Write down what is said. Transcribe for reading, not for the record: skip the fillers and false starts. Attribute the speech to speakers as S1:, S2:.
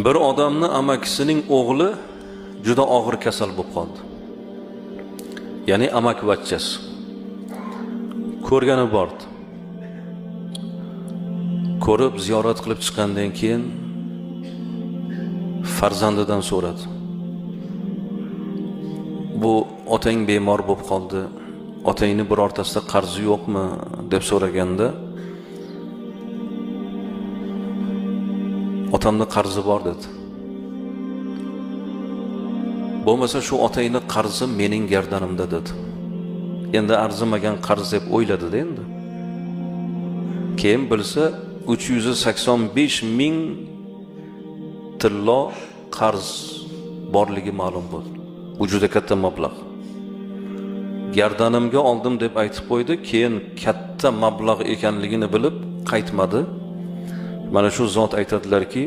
S1: Bir odamni amakisining o'g'li juda og'ir kasal bo'lib qoldi. Ya'ni amakivachchasi. Ko'rgani bordi. Ko'rib ziyorat qilib chiqqandan keyin farzandidan so'radi. Bu otang bemor bo'lib qoldi. Otangni birortasida qarzi yo'qmi deb so'raganda, otamni qarzi bor dedi. Bo'lmasa shu otangni qarzi mening gardanimda dedi. Endi arzimagan qarz deb o'yladi-da endi. Keyin bilsa 385 ming tillo qarz borligi ma'lum bo'ldi. Bu juda katta mablag'. Gardanimga oldim deb aytib qo'ydi, keyin katta mablag' ekanligini bilib qaytmadi. Mana shu zot aytadilarki,